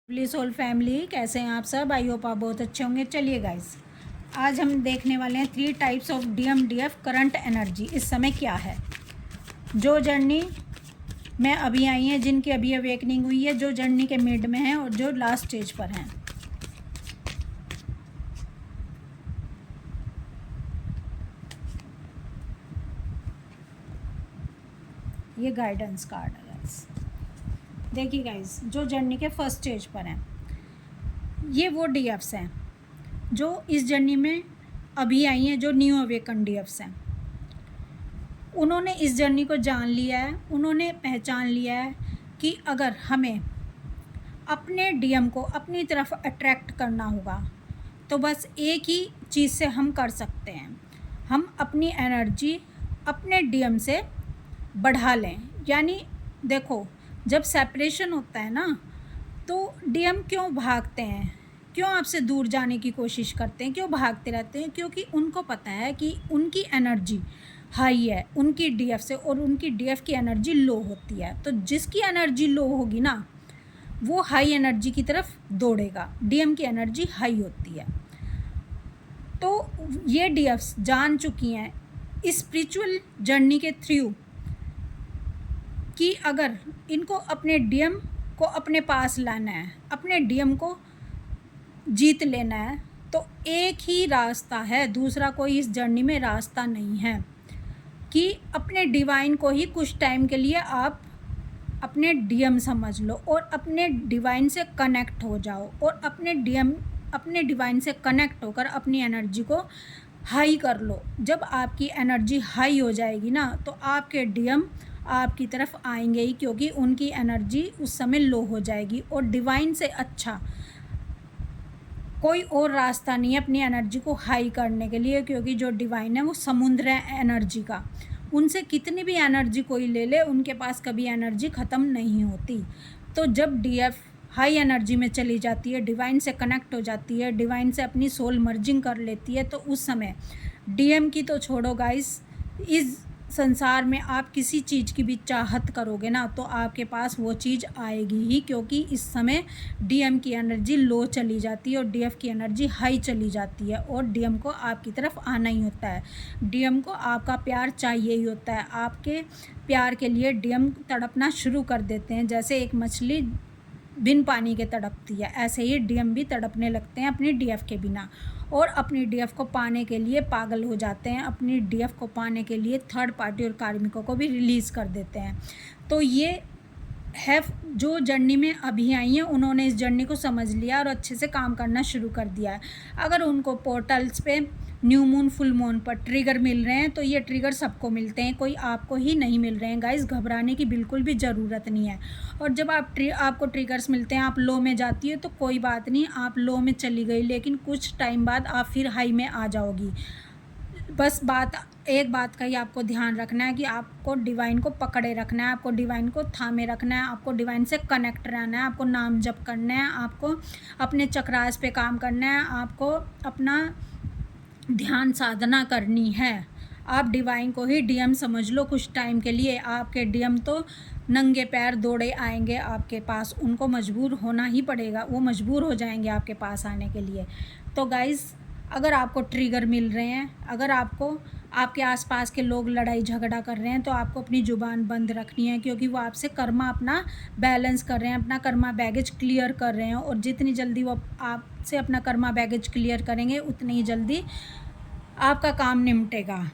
Lovely soul family, कैसे हैं आप सब? आई होप आप बहुत अच्छे होंगे। चलिए गाइस, आज हम देखने वाले हैं 3 types of DMDF current energy इस समय क्या है। जो जर्नी में अभी आई हैं, जिनकी अभी अवेकनिंग हुई है, जो जर्नी के मिड में हैं और जो लास्ट स्टेज पर हैं। ये गाइडेंस कार्ड है गाइस। देखिए गाइस, जो जर्नी के फर्स्ट स्टेज पर हैं, ये वो DFs हैं जो इस जर्नी में अभी आई हैं, जो न्यू अवेकन DFs हैं। उन्होंने इस जर्नी को जान लिया है, उन्होंने पहचान लिया है कि अगर हमें अपने DM को अपनी तरफ अट्रैक्ट करना होगा तो बस एक ही चीज़ से हम कर सकते हैं, हम अपनी एनर्जी अपने DM से बढ़ा लें। यानी देखो, जब सेपरेशन होता है ना, तो DM क्यों भागते हैं, क्यों आपसे दूर जाने की कोशिश करते हैं, क्यों भागते रहते हैं? क्योंकि उनको पता है कि उनकी एनर्जी हाई है उनकी DF से, और उनकी DF की एनर्जी लो होती है। तो जिसकी एनर्जी लो होगी ना, वो हाई एनर्जी की तरफ दौड़ेगा। DM की एनर्जी हाई होती है। तो ये DFs जान चुकी हैं स्पिरिचुअल जर्नी के थ्रू कि अगर इनको अपने DM को अपने पास लाना है, अपने DM को जीत लेना है, तो एक ही रास्ता है, दूसरा कोई इस जर्नी में रास्ता नहीं है कि अपने डिवाइन को ही कुछ टाइम के लिए आप अपने DM समझ लो और अपने डिवाइन से कनेक्ट हो जाओ, और अपने डिवाइन से कनेक्ट होकर अपनी एनर्जी को हाई कर लो। जब आपकी एनर्जी हाई हो जाएगी ना, तो आपके DM आपकी तरफ आएंगे ही, क्योंकि उनकी एनर्जी उस समय लो हो जाएगी। और डिवाइन से अच्छा कोई और रास्ता नहीं है अपनी एनर्जी को हाई करने के लिए, क्योंकि जो डिवाइन है वो समुद्र है एनर्जी का। उनसे कितनी भी एनर्जी कोई ले ले, उनके पास कभी एनर्जी ख़त्म नहीं होती। तो जब DF हाई एनर्जी में चली जाती है, डिवाइन से कनेक्ट हो जाती है, डिवाइन से अपनी सोल मर्जिंग कर लेती है, तो उस समय DM की तो छोड़ो गाइस, इस संसार में आप किसी चीज़ की भी चाहत करोगे ना, तो आपके पास वो चीज़ आएगी ही, क्योंकि इस समय DM की एनर्जी लो चली जाती है और DF की एनर्जी हाई चली जाती है, और DM को आपकी तरफ आना ही होता है। DM को आपका प्यार चाहिए ही होता है। आपके प्यार के लिए DM तड़पना शुरू कर देते हैं। जैसे एक मछली बिन पानी के तड़पती है, ऐसे ही DM भी तड़पने लगते हैं अपनी DF के बिना, और अपनी DF को पाने के लिए पागल हो जाते हैं। अपनी DF को पाने के लिए थर्ड पार्टी और कार्मिकों को भी रिलीज़ कर देते हैं। तो ये है जो जर्नी में अभी आई हैं, उन्होंने इस जर्नी को समझ लिया और अच्छे से काम करना शुरू कर दिया है। अगर उनको पोर्टल्स पे न्यू मून फुल मून पर ट्रिगर मिल रहे हैं, तो ये ट्रिगर सबको मिलते हैं, कोई आपको ही नहीं मिल रहे हैं गाइस। घबराने की बिल्कुल भी ज़रूरत नहीं है। और जब आपको ट्रिगर्स मिलते हैं, आप लो में जाती है, तो कोई बात नहीं, आप लो में चली गई, लेकिन कुछ टाइम बाद आप फिर हाई में आ जाओगी। बस एक बात का ही आपको ध्यान रखना है कि आपको डिवाइन को पकड़े रखना है, आपको डिवाइन को थामे रखना है, आपको डिवाइन से कनेक्ट रहना है, आपको नाम जप करना है, आपको अपने चक्रास पे काम करना है, आपको अपना ध्यान साधना करनी है। आप डिवाइन को ही DM समझ लो कुछ टाइम के लिए। आपके DM तो नंगे पैर दौड़े आएंगे आपके पास, उनको मजबूर होना ही पड़ेगा, वो मजबूर हो जाएंगे आपके पास आने के लिए। तो गाइज़, अगर आपको ट्रिगर मिल रहे हैं, अगर आपके आसपास के लोग लड़ाई झगड़ा कर रहे हैं, तो आपको अपनी ज़ुबान बंद रखनी है, क्योंकि वो आपसे कर्मा अपना बैलेंस कर रहे हैं, अपना कर्मा बैगेज क्लियर कर रहे हैं। और जितनी जल्दी वो आपसे अपना कर्मा बैगेज क्लियर करेंगे, उतनी ही जल्दी आपका काम निपटेगा,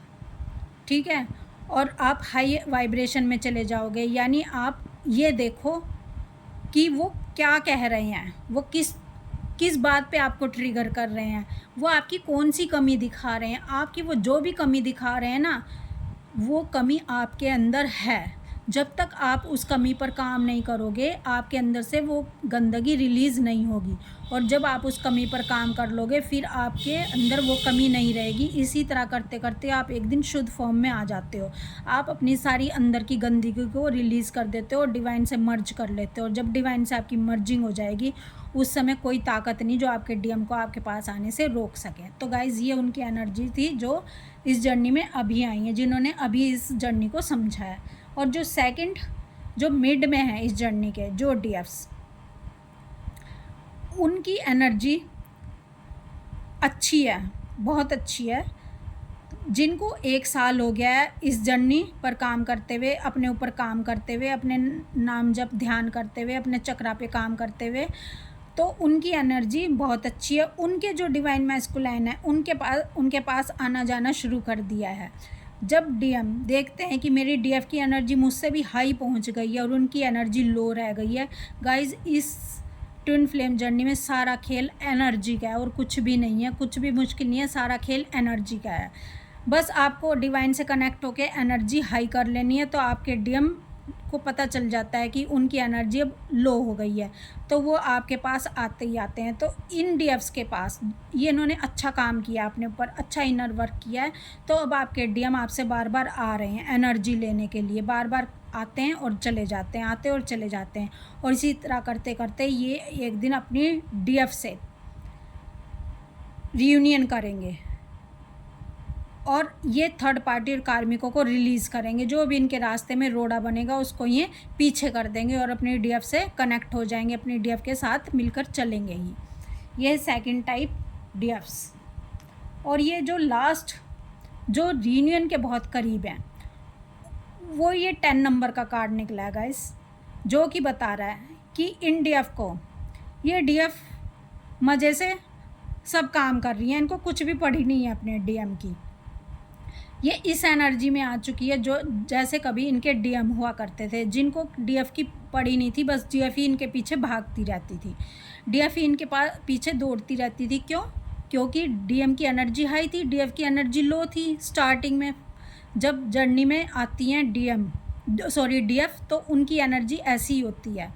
ठीक है। और आप हाई वाइब्रेशन में चले जाओगे। यानी आप ये देखो कि वो क्या कह रहे हैं, वो किस बात पे आपको ट्रिगर कर रहे हैं, वो आपकी कौन सी कमी दिखा रहे हैं। आपकी वो जो भी कमी दिखा रहे हैं ना, वो कमी आपके अंदर है। जब तक आप उस कमी पर काम नहीं करोगे, आपके अंदर से वो गंदगी रिलीज़ नहीं होगी। और जब आप उस कमी पर काम कर लोगे, फिर आपके अंदर वो कमी नहीं रहेगी। इसी तरह करते करते आप एक दिन शुद्ध फॉर्म में आ जाते हो। आप अपनी सारी अंदर की गंदगी को रिलीज़ कर देते हो और डिवाइन से मर्ज कर लेते हो। जब डिवाइन से आपकी मर्जिंग हो जाएगी, उस समय कोई ताकत नहीं जो आपके DM को आपके पास आने से रोक सके। तो गाइज़, ये उनकी एनर्जी थी जो इस जर्नी में अभी आई है, जिन्होंने अभी इस जर्नी को समझा है। और जो सेकंड, जो मिड में है इस जर्नी के, जो DFs, उनकी एनर्जी अच्छी है, बहुत अच्छी है। जिनको 1 साल हो गया है इस जर्नी पर काम करते हुए, अपने ऊपर काम करते हुए, अपने नाम जप ध्यान करते हुए, अपने चक्रा पे काम करते हुए, तो उनकी एनर्जी बहुत अच्छी है। उनके जो डिवाइन मैस्कुलाइन है उनके पास आना जाना शुरू कर दिया है। जब डीएम देखते हैं कि मेरी डीएफ की एनर्जी मुझसे भी हाई पहुंच गई है और उनकी एनर्जी लो रह गई है, गाइस इस ट्विन फ्लेम जर्नी में सारा खेल एनर्जी का है और कुछ भी नहीं है, कुछ भी मुश्किल नहीं है, सारा खेल एनर्जी का है। बस आपको डिवाइन से कनेक्ट होकर एनर्जी हाई कर लेनी है, तो आपके डीएम को पता चल जाता है कि उनकी एनर्जी अब लो हो गई है, तो वो आपके पास आते ही आते हैं। तो इन डीएफ्स के पास ये इन्होंने अच्छा काम किया, अपने ऊपर अच्छा इनर वर्क किया है, तो अब आपके डीएम आपसे बार बार आ रहे हैं एनर्जी लेने के लिए, बार बार आते हैं और चले जाते हैं, आते और चले जाते हैं। और इसी तरह करते करते ये एक दिन अपनी डीएफ से रियूनियन करेंगे और ये थर्ड पार्टी और कार्मिकों को रिलीज़ करेंगे। जो भी इनके रास्ते में रोड़ा बनेगा उसको ये पीछे कर देंगे और अपनी डीएफ से कनेक्ट हो जाएंगे, अपनी डीएफ के साथ मिलकर चलेंगे ही। ये सेकंड टाइप डीएफ्स। और ये जो लास्ट जो रियूनियन के बहुत करीब हैं, वो ये 10 नंबर का कार्ड निकला है गाइस, जो कि बता रहा है कि इन डीएफ को, ये डीएफ मज़े से सब काम कर रही हैं, इनको कुछ भी पड़ी नहीं है अपने डीएम की। ये इस एनर्जी में आ चुकी है जो जैसे कभी इनके डीएम हुआ करते थे, जिनको डीएफ की पड़ी नहीं थी, बस डीएफ ही इनके पीछे भागती रहती थी, डीएफ ही इनके पास पीछे दौड़ती रहती थी। क्यों? क्योंकि डीएम की एनर्जी हाई थी, डीएफ की एनर्जी लो थी। स्टार्टिंग में जब जर्नी में आती हैं डीएफ, तो उनकी एनर्जी ऐसी ही होती है।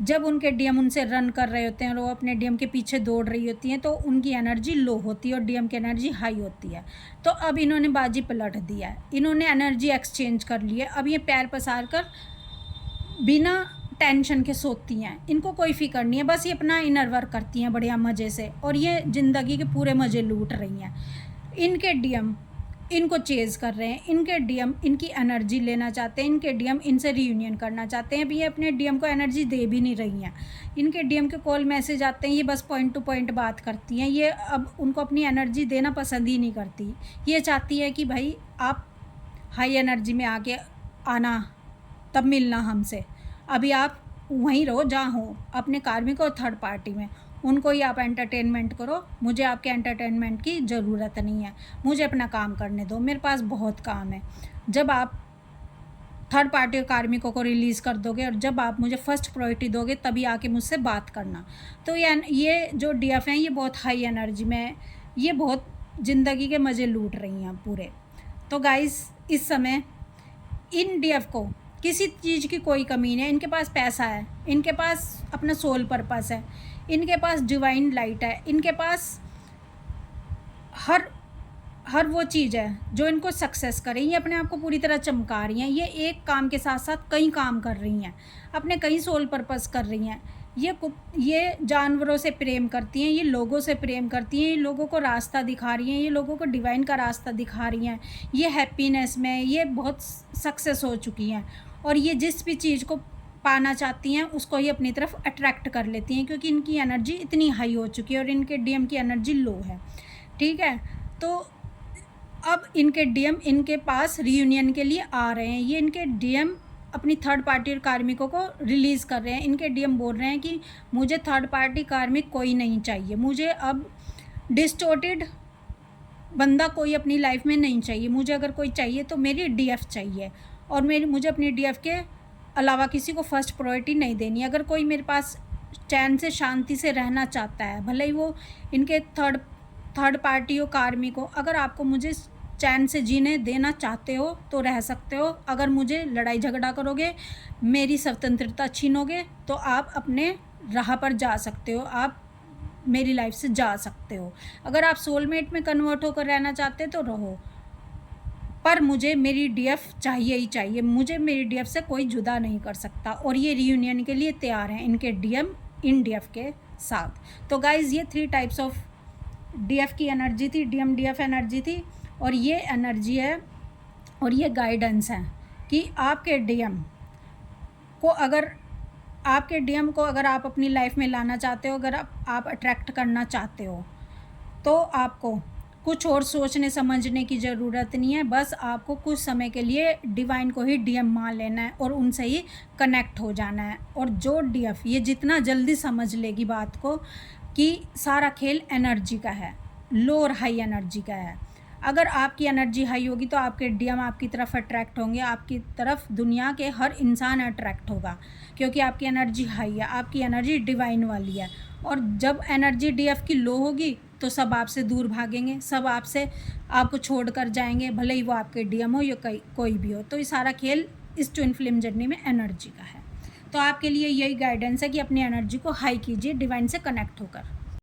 जब उनके डीएम उनसे रन कर रहे होते हैं और वो अपने डीएम के पीछे दौड़ रही होती हैं, तो उनकी एनर्जी लो होती है और डीएम की एनर्जी हाई होती है। तो अब इन्होंने बाजी पलट दिया है, इन्होंने एनर्जी एक्सचेंज कर ली है। अब ये पैर पसार कर बिना टेंशन के सोती हैं, इनको कोई फिक्र नहीं है, बस ये अपना इनर वर्क करती हैं बढ़िया मज़े से, और ये ज़िंदगी के पूरे मज़े लूट रही हैं। इनके डीएम इनको चेज़ कर रहे हैं, इनके डीएम इनकी एनर्जी लेना चाहते हैं, इनके डीएम इनसे रीयूनियन करना चाहते हैं। अभी ये अपने डीएम को एनर्जी दे भी नहीं रही हैं, इनके डीएम के कॉल मैसेज आते हैं, ये बस पॉइंट टू पॉइंट बात करती हैं। ये अब उनको अपनी एनर्जी देना पसंद ही नहीं करती, ये चाहती है कि भाई आप हाई एनर्जी में आके आना, तब मिलना हमसे। अभी आप वहीं रहो जहाँ हो, अपने कार्मिक और थर्ड पार्टी में, उनको ही आप एंटरटेनमेंट करो, मुझे आपके एंटरटेनमेंट की ज़रूरत नहीं है, मुझे अपना काम करने दो, मेरे पास बहुत काम है। जब आप थर्ड पार्टी कार्मिकों को रिलीज़ कर दोगे और जब आप मुझे फर्स्ट प्रायोरिटी दोगे, तभी आके मुझसे बात करना। तो ये जो डीएफ हैं ये बहुत हाई एनर्जी में, ये बहुत ज़िंदगी के मज़े लूट रही हैं पूरे। तो गाइस इस समय इन डीएफ को किसी चीज़ की कोई कमी नहीं है, इनके पास पैसा है, इनके पास अपना सोल पर्पस है, इनके पास डिवाइन लाइट है, इनके पास हर वो चीज़ है जो इनको सक्सेस करे। ये अपने आप को पूरी तरह चमका रही हैं, ये एक काम के साथ साथ कई काम कर रही हैं, अपने कई सोल पर्पस कर रही हैं। ये जानवरों से प्रेम करती हैं, ये लोगों से प्रेम करती हैं, ये लोगों को रास्ता दिखा रही हैं, ये लोगों को डिवाइन का रास्ता दिखा रही हैं। ये हैप्पीनेस में ये बहुत सक्सेस हो चुकी हैं, और ये जिस भी चीज़ को पाना चाहती हैं उसको ये अपनी तरफ अट्रैक्ट कर लेती हैं, क्योंकि इनकी एनर्जी इतनी हाई हो चुकी है और इनके डीएम की एनर्जी लो है। ठीक है, तो अब इनके डीएम इनके पास रीयूनियन के लिए आ रहे हैं। ये इनके डीएम अपनी थर्ड पार्टी कार्मिकों को रिलीज़ कर रहे हैं। इनके डीएम बोल रहे हैं कि मुझे थर्ड पार्टी कार्मिक कोई नहीं चाहिए, मुझे अब डिस्टॉर्टेड बंदा कोई अपनी लाइफ में नहीं चाहिए, मुझे अगर कोई चाहिए तो मेरी डीएफ चाहिए, और मुझे अपनी डीएफ के अलावा किसी को फर्स्ट प्रायोरिटी नहीं देनी। अगर कोई मेरे पास चैन से शांति से रहना चाहता है, भले ही वो इनके थर्ड पार्टी हो कार्मिक हो, अगर आपको मुझे चैन से जीने देना चाहते हो तो रह सकते हो। अगर मुझे लड़ाई झगड़ा करोगे, मेरी स्वतंत्रता छीनोगे, तो आप अपने राह पर जा सकते हो, आप मेरी लाइफ से जा सकते हो। अगर आप सोलमेट में कन्वर्ट होकर रहना चाहते तो रहो, पर मुझे मेरी डीएफ चाहिए ही चाहिए, मुझे मेरी डीएफ से कोई जुदा नहीं कर सकता। और ये रीयूनियन के लिए तैयार हैं इनके डीएम इन डीएफ के साथ। तो गाइज़ ये 3 टाइप्स ऑफ डीएफ की एनर्जी थी, डीएम डीएफ एनर्जी थी, और ये एनर्जी है और ये गाइडेंस है कि आपके डीएम को अगर आपके डीएम को अगर आप अपनी लाइफ में लाना चाहते हो, अगर आप अट्रैक्ट करना चाहते हो, तो आपको कुछ और सोचने समझने की ज़रूरत नहीं है। बस आपको कुछ समय के लिए डिवाइन को ही डीएम मान लेना है और उनसे ही कनेक्ट हो जाना है। और जो डीएफ ये जितना जल्दी समझ लेगी बात को कि सारा खेल एनर्जी का है, लो और हाई एनर्जी का है। अगर आपकी एनर्जी हाई होगी तो आपके डीएम आपकी तरफ अट्रैक्ट होंगे, आपकी तरफ दुनिया के हर इंसान अट्रैक्ट होगा, क्योंकि आपकी एनर्जी हाई है, आपकी एनर्जी डिवाइन वाली है। और जब एनर्जी डीएफ की लो होगी तो सब आपसे दूर भागेंगे, सब आपको छोड़ कर जाएंगे, भले ही वो आपके डीएम हो या कोई भी हो। तो ये सारा खेल इस ट्विन फ्लेम जर्नी में एनर्जी का है। तो आपके लिए यही गाइडेंस है कि अपनी एनर्जी को हाई कीजिए डिवाइन से कनेक्ट होकर।